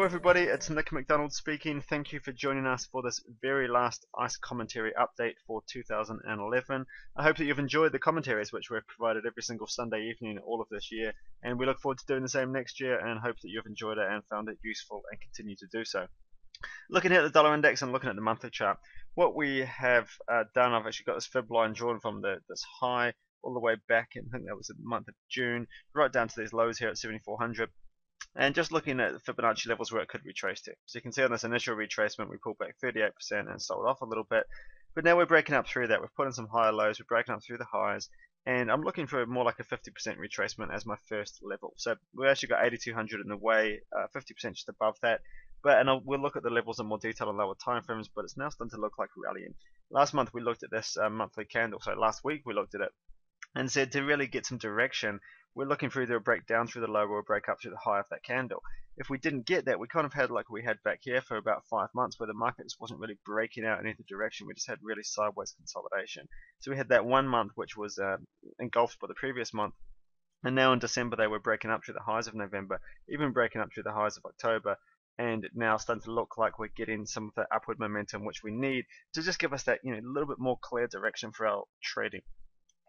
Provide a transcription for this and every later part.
Hello everybody, it's Nick McDonald speaking. Thank you for joining us for this very last ICE commentary update for 2011. I hope that you've enjoyed the commentaries which we've provided every single Sunday evening all of this year, and we look forward to doing the same next year and hope that you've enjoyed it and found it useful and continue to do so. Looking at the dollar index and looking at the monthly chart, what we have done, I've actually got this fib line drawn from this high all the way back in, I think that was the month of June, right down to these lows here at 7,400. And just looking at the Fibonacci levels where it could retrace to. So you can see on this initial retracement we pulled back 38% and sold off a little bit. But now we're breaking up through that. We've put in some higher lows, we're breaking up through the highs. And I'm looking for more like a 50% retracement as my first level. So we actually got 8,200 in the way, 50% just above that. We'll look at the levels in more detail on lower time frames, but it's now starting to look like rallying. Last month we looked at this monthly candle, so last week we looked at it and said to really get some direction, we're looking for either a break down through the low or a break up through the high of that candle. If we didn't get that, we kind of had like we had back here for about 5 months where the market just wasn't really breaking out in either direction. We just had really sideways consolidation. So we had that 1 month which was engulfed by the previous month. And now in December they were breaking up through the highs of November, even breaking up through the highs of October. And now starting to look like we're getting some of the upward momentum which we need to just give us that little bit more clear direction for our trading.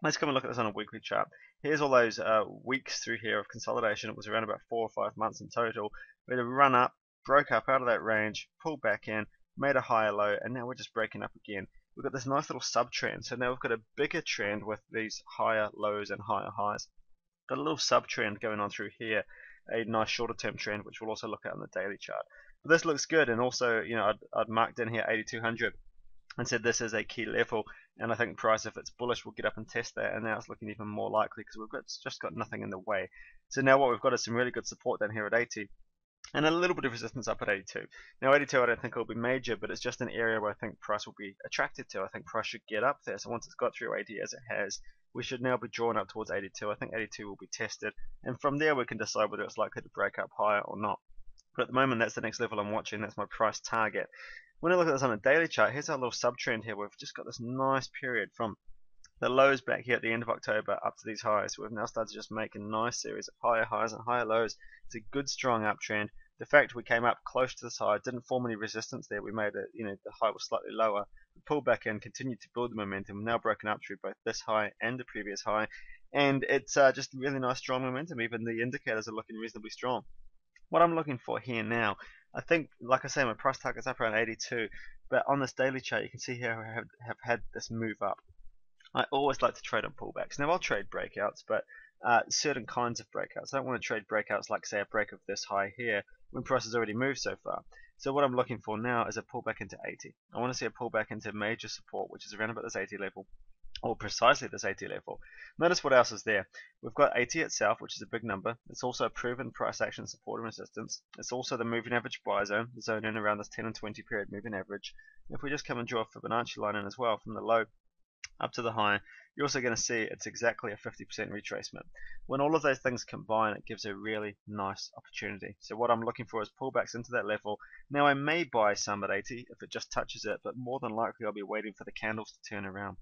Let's come and look at this on a weekly chart. Here's all those weeks through here of consolidation. It was around about 4 or 5 months in total. We had a run up, broke up out of that range, pulled back in, made a higher low, and now we're just breaking up again. We've got this nice little sub trend. So now we've got a bigger trend with these higher lows and higher highs. Got a little sub trend going on through here, a nice shorter term trend, which we'll also look at on the daily chart. But this looks good, and also I'd marked in here 8,200. And said this is a key level, and I think price, if it's bullish, will get up and test that, and now it's looking even more likely because we've just got nothing in the way. So now what we've got is some really good support down here at 80 and a little bit of resistance up at 82. Now 82 I don't think will be major, but it's just an area where I think price will be attracted to. I think price should get up there, so once it's got through 80 as it has, we should now be drawn up towards 82. I think 82 will be tested, and from there we can decide whether it's likely to break up higher or not. But at the moment that's the next level I'm watching, that's my price target. When I look at this on a daily chart, here's our little sub-trend here. We've just got this nice period from the lows back here at the end of October up to these highs. So we've now started to just make a nice series of higher highs and higher lows. It's a good strong uptrend. The fact we came up close to this high, didn't form any resistance there. We made it, the high was slightly lower. We pulled back in, continued to build the momentum. Now broken up through both this high and the previous high. And it's just really nice strong momentum. Even the indicators are looking reasonably strong. What I'm looking for here now, I think, like I say, my price target's up around 82, but on this daily chart you can see here I have had this move up. I always like to trade on pullbacks. Now I'll trade breakouts, but certain kinds of breakouts. I don't want to trade breakouts like, say, a break of this high here when price has already moved so far. So what I'm looking for now is a pullback into 80. I want to see a pullback into major support, which is around about this 80 level. Or precisely this 80 level. Notice what else is there. We've got 80 itself, which is a big number. It's also a proven price action support and resistance. It's also the moving average buy zone, the zone in around this 10 and 20 period moving average. If we just come and draw a Fibonacci line in as well from the low up to the high, you're also going to see it's exactly a 50% retracement. When all of those things combine, it gives a really nice opportunity. So what I'm looking for is pullbacks into that level. Now I may buy some at 80 if it just touches it, but more than likely I'll be waiting for the candles to turn around.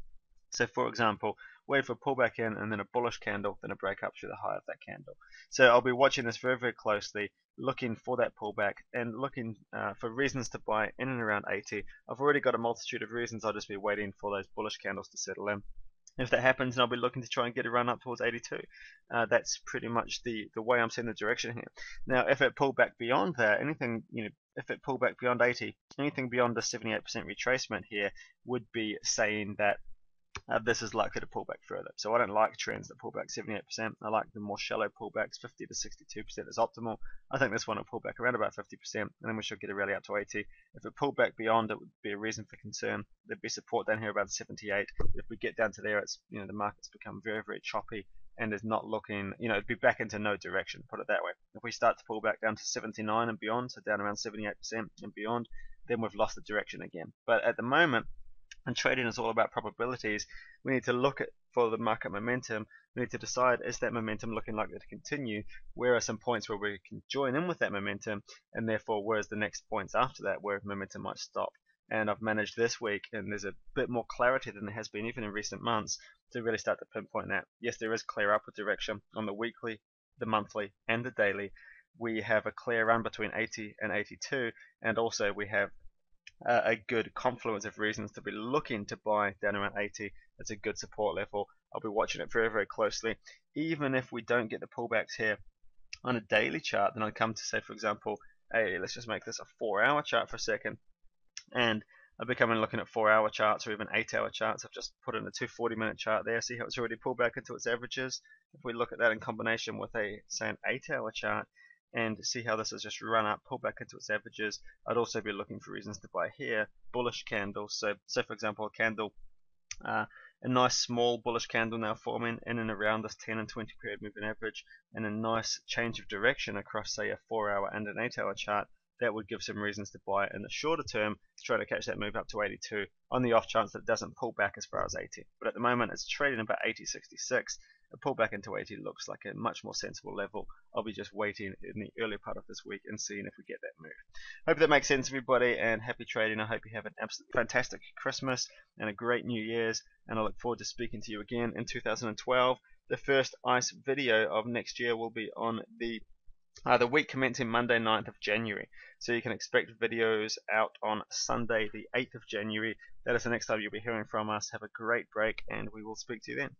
So for example, wait for a pullback in and then a bullish candle, then a break up through the high of that candle. So I'll be watching this very, very closely, looking for that pullback and looking for reasons to buy in and around 80. I've already got a multitude of reasons, I'll just be waiting for those bullish candles to settle in. If that happens, I'll be looking to try and get a run up towards 82. That's pretty much the way I'm seeing the direction here. Now, if it pulled back beyond that, if it pulled back beyond 80, anything beyond the 78% retracement here would be saying that this is likely to pull back further. So I don't like trends that pull back 78%. I like the more shallow pullbacks. 50 to 62% is optimal. I think this one will pull back around about 50%, and then we should get a rally up to 80. If it pulled back beyond, it would be a reason for concern. There'd be support down here around 78. If we get down to there, it's the market's become very, very choppy and is not looking, it'd be back into no direction, put it that way. If we start to pull back down to 79 and beyond, so down around 78% and beyond, then we've lost the direction again. But at the moment, and trading is all about probabilities, we need to look at for the market momentum. We need to decide, is that momentum looking likely to continue? Where are some points where we can join in with that momentum, and therefore where's the next points after that where momentum might stop? And I've managed this week, and there's a bit more clarity than there has been even in recent months to really start to pinpoint that. Yes, there is clear upward direction on the weekly, the monthly, and the daily, we have a clear run between 80 and 82, and also we have a good confluence of reasons to be looking to buy down around 80. It's a good support level. I'll be watching it very, very closely. Even if we don't get the pullbacks here on a daily chart, then I'd come to say, for example, hey, let's just make this a 4-hour chart for a second, and I'll be coming looking at 4-hour charts or even 8-hour charts. I've just put in a 240-minute chart there. See how it's already pulled back into its averages. If we look at that in combination with say an 8-hour chart, and see how this has just run up, pulled back into its averages, I'd also be looking for reasons to buy here. Bullish candles. So for example, a candle, a nice small bullish candle now forming in and around this 10 and 20 period moving average, and a nice change of direction across, say, a 4-hour and an 8-hour chart. That would give some reasons to buy in the shorter term to try to catch that move up to 82 on the off chance that it doesn't pull back as far as 80. But at the moment it's trading about 80.66. A pull back into 80 looks like a much more sensible level. I'll be just waiting in the early part of this week and seeing if we get that move. Hope that makes sense, everybody, and happy trading. I hope you have an absolutely fantastic Christmas and a great New Year's, and I look forward to speaking to you again in 2012. The first ICE video of next year will be on the week commencing Monday 9th of January. So you can expect videos out on Sunday the 8th of January. That is the next time you'll be hearing from us. Have a great break, and we will speak to you then.